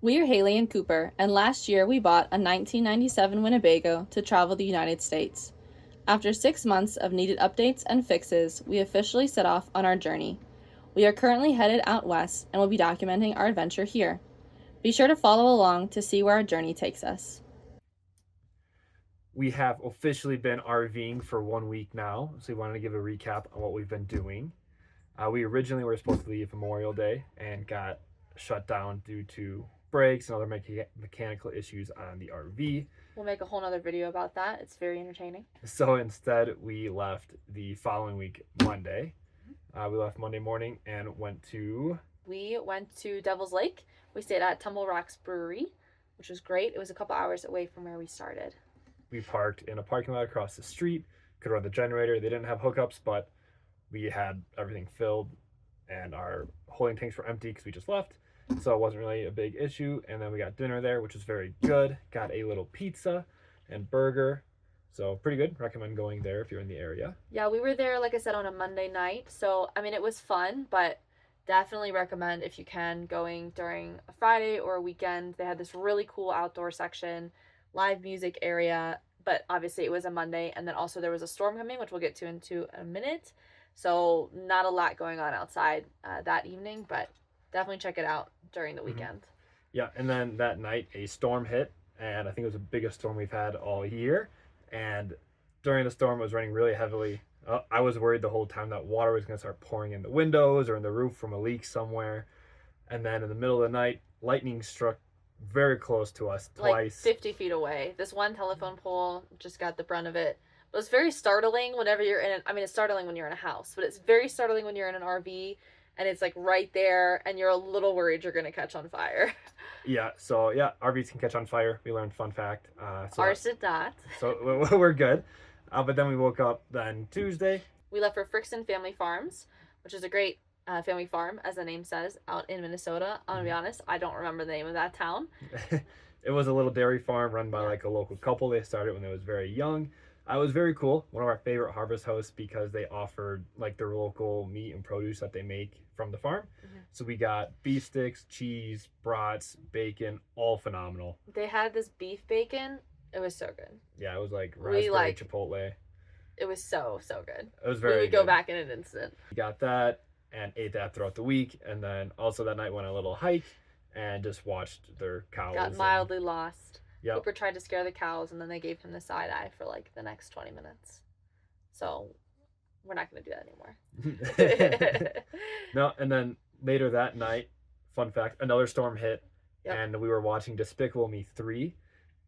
We are Haley and Cooper, and last year we bought a 1997 Winnebago to travel the United States. After 6 months of needed updates and fixes, we officially set off on our journey. We are currently headed out west and will be documenting our adventure here. Be sure to follow along to see where our journey takes us. We have officially been RVing for 1 week now, so we wanted to give a recap on what we've been doing. We originally were supposed to leave Memorial Day and got shut down due to brakes and other mechanical issues on the RV. We'll make a whole nother video about that. It's very entertaining. So instead, we left the following week, Monday. We left Monday morning and We went to Devil's Lake. We stayed at Tumble Rocks Brewery, which was great. It was a couple hours away from where we started. We parked in a parking lot across the street, could run the generator. They didn't have hookups, but we had everything filled and our holding tanks were empty because we just left. So it wasn't really a big issue. And then we got dinner there, which was very good. Got a little pizza and burger. So pretty good. Recommend going there if you're in the area. Yeah, we were there, like I said, on a Monday night. So, I mean, it was fun, but definitely recommend if you can going during a Friday or a weekend. They had this really cool outdoor section, live music area, but obviously it was a Monday. And then also there was a storm coming, which we'll get to into a minute. So not a lot going on outside that evening, but definitely check it out during the weekend. Yeah, and then that night a storm hit, and I think it was the biggest storm we've had all year. And during the storm, it was raining really heavily. I was worried the whole time that water was going to start pouring in the windows or in the roof from a leak somewhere. And then in the middle of the night, lightning struck very close to us Like twice. 50 feet away. This one telephone pole just got the brunt of it. But it's very startling whenever you're in it. I mean, it's startling when you're in a house, but it's very startling when you're in an RV and it's like right there and you're a little worried you're going to catch on fire. Yeah, so yeah, RVs can catch on fire. We learned fun fact. Ours did not. So we're good. But then we woke up then Tuesday. We left for Frickson Family Farms, which is a great family farm, as the name says, out in Minnesota. I'm going to be honest, I don't remember the name of that town. It was a little dairy farm run by like a local couple. They started when they was very young. It was very cool. One of our favorite harvest hosts because they offered like their local meat and produce that they make from the farm. Mm-hmm. So we got beef sticks, cheese, brats, bacon, all phenomenal. They had this beef bacon. It was so good. Yeah, it was like raspberry chipotle. It was so good. It was very good. We would go back in an instant. We got that and ate that throughout the week. And then also that night went on a little hike and just watched their cows. Got mildly lost. Yep. Cooper tried to scare the cows, and then they gave him the side eye for like the next 20 minutes. So we're not going to do that anymore. No, and then later that night, fun fact, another storm hit, yep. And we were watching Despicable Me 3,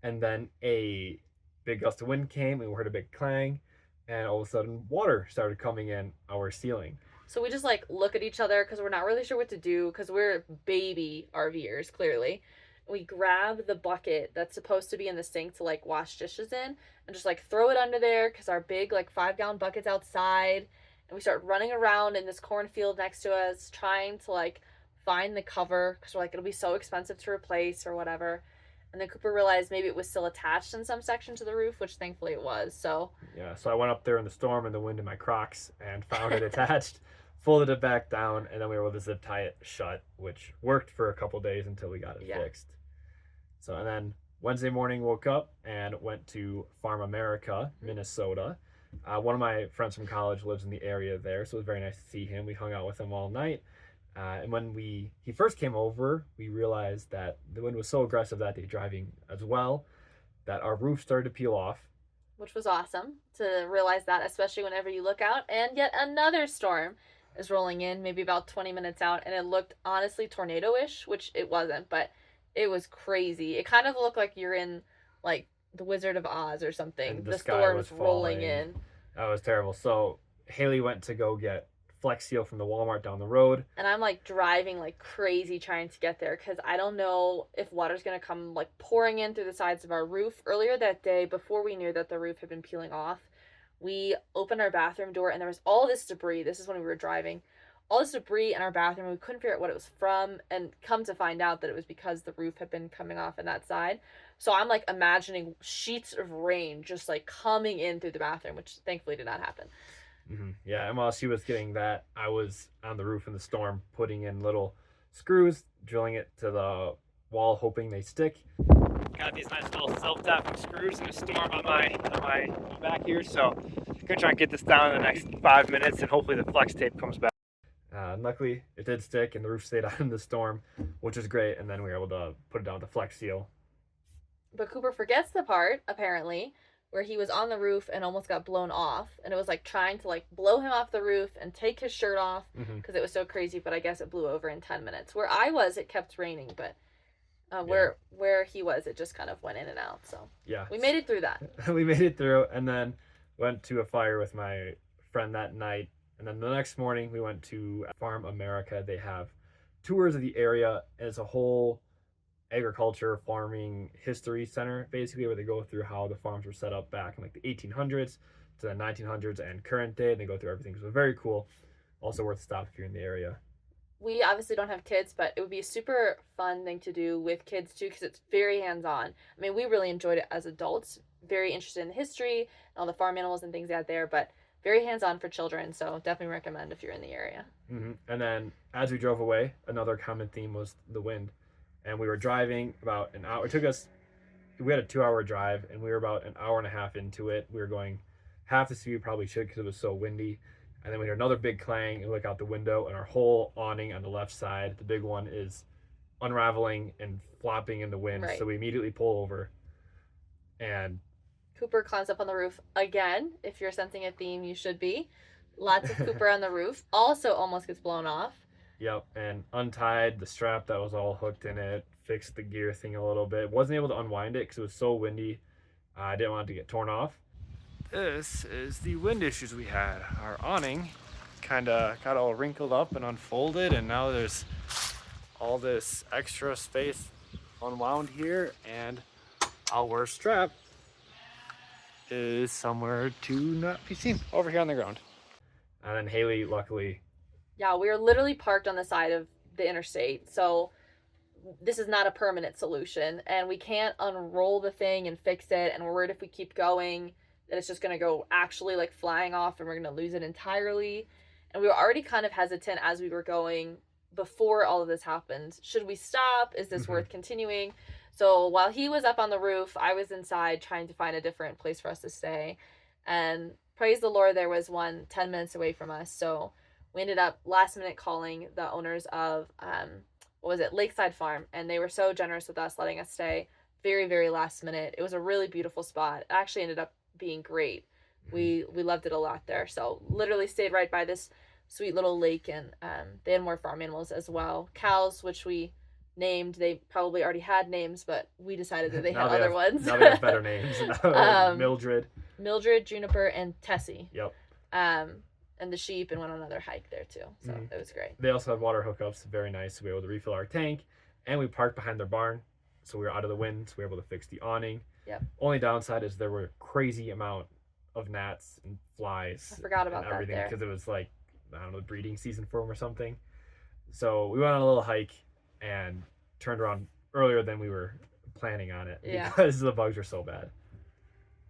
and then a big gust of wind came, and we heard a big clang, and all of a sudden water started coming in our ceiling. So we just like look at each other because we're not really sure what to do because we're baby RVers, clearly. We grab the bucket that's supposed to be in the sink to like wash dishes in and just like throw it under there because our big like 5-gallon bucket's outside, and we start running around in this cornfield next to us trying to like find the cover because we're like, it'll be so expensive to replace or whatever. And then Cooper realized maybe it was still attached in some section to the roof, which thankfully it was. So yeah, so I went up there in the storm and the wind in my Crocs and found it attached, folded it back down, and then we were able to zip tie it shut, which worked for a couple days until we got it fixed. So, and then Wednesday morning woke up and went to Farm America, Minnesota. One of my friends from college lives in the area there, so it was very nice to see him. We hung out with him all night. And when he first came over, we realized that the wind was so aggressive that day driving as well, that our roof started to peel off. Which was awesome to realize that, especially whenever you look out. And yet another storm is rolling in, maybe about 20 minutes out, and it looked honestly tornado-ish, which it wasn't, but it was crazy. It kind of looked like you're in like the Wizard of Oz or something. The storm was rolling in. That was terrible. So Haley went to go get Flex Seal from the Walmart down the road. And I'm like driving like crazy trying to get there because I don't know if water's going to come like pouring in through the sides of our roof. Earlier that day, before we knew that the roof had been peeling off, we opened our bathroom door and there was all this debris. This is when we were driving. All this debris in our bathroom. We couldn't figure out what it was from, and come to find out that it was because the roof had been coming off on that side. So I'm like imagining sheets of rain just like coming in through the bathroom, which thankfully did not happen. Mm-hmm. Yeah, and while she was getting that, I was on the roof in the storm putting in little screws, drilling it to the wall, hoping they stick. Got these nice little self-tapping screws and a storm on my back here, so I'm gonna try and get this down in the next 5 minutes, and hopefully the flex tape comes back. Luckily, it did stick, and the roof stayed out in the storm, which is great. And then we were able to put it down with the Flex Seal. But Cooper forgets the part, apparently, where he was on the roof and almost got blown off. And it was like trying to like blow him off the roof and take his shirt off because it was so crazy. But I guess it blew over in 10 minutes. Where I was, it kept raining. But where he was, it just kind of went in and out. So yeah, we made it through that. We made it through, and then went to a fire with my friend that night. And then the next morning, we went to Farm America. They have tours of the area as a whole agriculture, farming history center, basically, where they go through how the farms were set up back in like the 1800s to the 1900s and current day. And they go through everything. So very cool. Also worth a stop if you're in the area. We obviously don't have kids, but it would be a super fun thing to do with kids too, because it's very hands-on. I mean, we really enjoyed it as adults. Very interested in the history and all the farm animals and things out there, but very hands-on for children, so definitely recommend if you're in the area. And then as we drove away, another common theme was the wind. And we were driving about an hour. We had a 2-hour drive, and we were about an hour and a half into it. We were going half the speed we probably should because it was so windy. And then we heard another big clang and look out the window, and our whole awning on the left side, the big one, is unraveling and flopping in the wind. Right. So we immediately pull over, and Cooper climbs up on the roof again. If you're sensing a theme, you should be. Lots of Cooper on the roof. Also almost gets blown off. Yep, and untied the strap that was all hooked in it, fixed the gear thing a little bit. Wasn't able to unwind it because it was so windy. I didn't want it to get torn off. This is the wind issues we had. Our awning kind of got all wrinkled up and unfolded, and now there's all this extra space unwound here, and our strap is somewhere to not be seen over here on the ground. And then Haley, luckily, yeah, we were literally parked on the side of the interstate, so this is not a permanent solution, and we can't unroll the thing and fix it, and we're worried if we keep going that it's just going to go actually like flying off and we're going to lose it entirely. And we were already kind of hesitant as we were going before all of this happened. Should we stop? Is this worth continuing? So while he was up on the roof, I was inside trying to find a different place for us to stay. And praise the Lord, there was one 10 minutes away from us. So we ended up last minute calling the owners of, Lakeside Farm. And they were so generous with us, letting us stay very, very last minute. It was a really beautiful spot. It actually ended up being great. We loved it a lot there. So literally stayed right by this sweet little lake, and they had more farm animals as well. Cows, which we named. They probably already had names, but we decided that they had other ones. Now they have better names. Mildred, Juniper, and Tessie. Yep. And the sheep, and went on another hike there too. So it was great. They also had water hookups, very nice. We were able to refill our tank, and we parked behind their barn, so we were out of the wind. So we were able to fix the awning. Yep. Only downside is there were a crazy amount of gnats and flies. I forgot about and everything that there. because it was like, I don't know, the breeding season for them or something. So we went on a little hike and turned around earlier than we were planning on it because the bugs were so bad.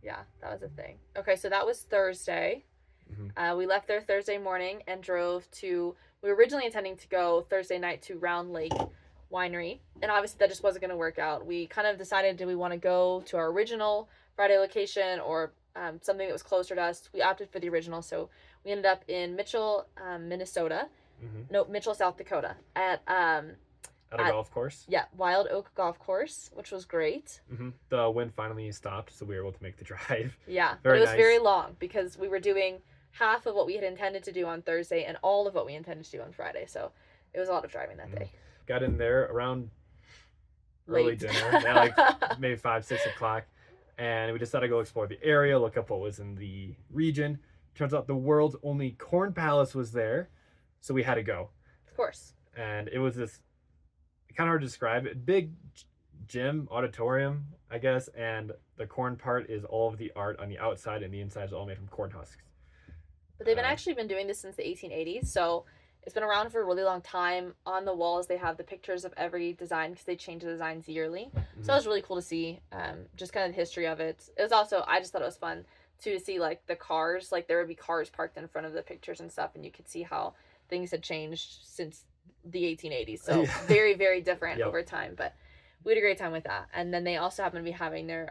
Yeah, that was a thing. Okay, so that was Thursday. We left there Thursday morning and drove to, we were originally intending to go Thursday night to Round Lake Winery, and obviously that just wasn't going to work out. We kind of decided, do we want to go to our original Friday location or something that was closer to us? We opted for the original, so we ended up in Mitchell, Minnesota. No, Mitchell, South Dakota, at a golf course. Yeah, Wild Oak Golf Course, which was great. The wind finally stopped, so we were able to make the drive. Yeah, but it was very long because we were doing half of what we had intended to do on Thursday and all of what we intended to do on Friday, so it was a lot of driving that day. Got in there around early dinner, like maybe 5, 6 o'clock, and we decided to go explore the area, look up what was in the region. Turns out the world's only corn palace was there, so we had to go. Of course. And it was this, kind of hard to describe it, big gym, auditorium, I guess, and the corn part is all of the art on the outside, and the inside is all made from corn husks. But they've actually been doing this since the 1880s, so it's been around for a really long time. On the walls, they have the pictures of every design because they change the designs yearly. So it was really cool to see just kind of the history of it. It was also, I just thought it was fun to see like the cars, like there would be cars parked in front of the pictures and stuff, and you could see how things had changed since the 1880s. So very, very different over time. But we had a great time with that. And then they also happened to be having their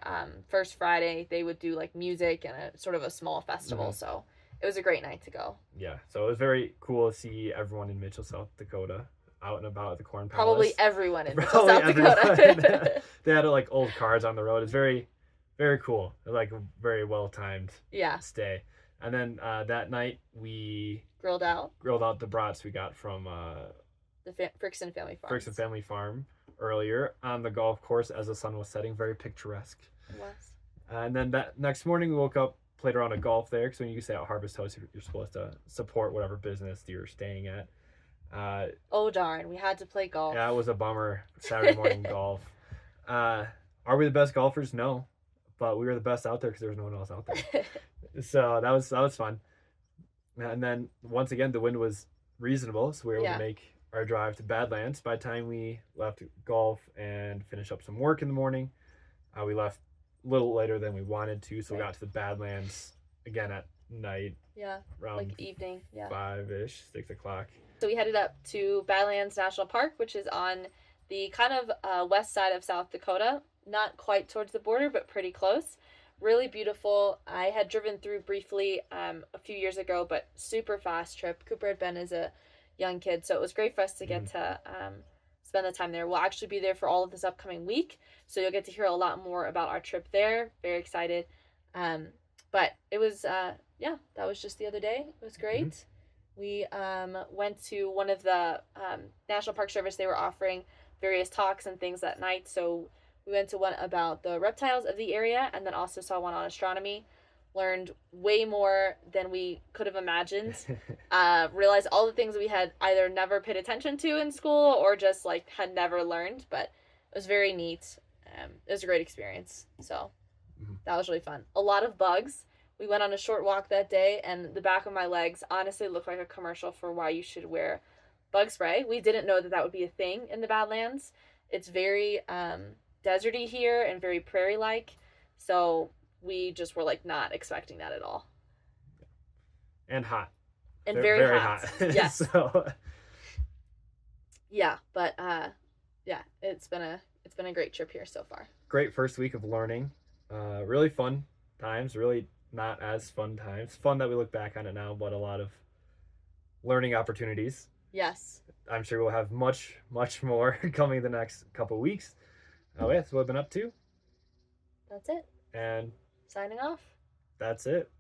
first Friday. They would do like music and a sort of a small festival. Mhm. So it was a great night to go. Yeah, so it was very cool to see everyone in Mitchell, South Dakota, out and about at the Corn Palace. Probably everyone in South Probably Dakota. everyone. They had like old cars on the road. It's very, very cool. Like a very well timed Yeah. stay. And then that night we Grilled out grilled out the brats we got from the Frickson Family Farm. Frickson Family Farm earlier on the golf course as the sun was setting. Very picturesque. It was. And then that next morning we woke up, played around of golf there, because when you stay at Harvest House, you're supposed to support whatever business you're staying at. Oh darn, we had to play golf. Yeah, it was a bummer. Saturday morning golf. Are we the best golfers? No, but we were the best out there because there was no one else out there. So that was fun. And then once again, the wind was reasonable, so we were able to make our drive to Badlands. By the time we left golf and finished up some work in the morning, we left a little later than we wanted to, so we got to the Badlands again at night. Yeah, around like evening. Yeah, 5-ish, 6 o'clock. So we headed up to Badlands National Park, which is on the kind of west side of South Dakota, not quite towards the border, but pretty close. Really beautiful. I had driven through briefly a few years ago, but super fast trip. Cooper had been as a young kid, so it was great for us to get to spend the time there. We'll actually be there for all of this upcoming week, so you'll get to hear a lot more about our trip there. Very excited. But it was, yeah, that was just the other day. It was great. Mm-hmm. We went to one of the National Park Service. They were offering various talks and things that night, so we went to one about the reptiles of the area, and then also saw one on astronomy. Learned way more than we could have imagined. Realized all the things we had either never paid attention to in school or just like had never learned, but it was very neat. It was a great experience. So that was really fun. A lot of bugs. We went on a short walk that day, and the back of my legs honestly looked like a commercial for why you should wear bug spray. We didn't know that would be a thing in the Badlands. It's very deserty here and very prairie-like, so we just were like not expecting that at all. And hot. And very hot. Yes. So. Yeah, but yeah, it's been a great trip here so far. Great first week of learning. Really fun times. Really not as fun times. Fun that we look back on it now, but a lot of learning opportunities. Yes. I'm sure we'll have much, much more coming the next couple weeks. Oh, yeah, that's what I've been up to. That's it. And signing off. That's it.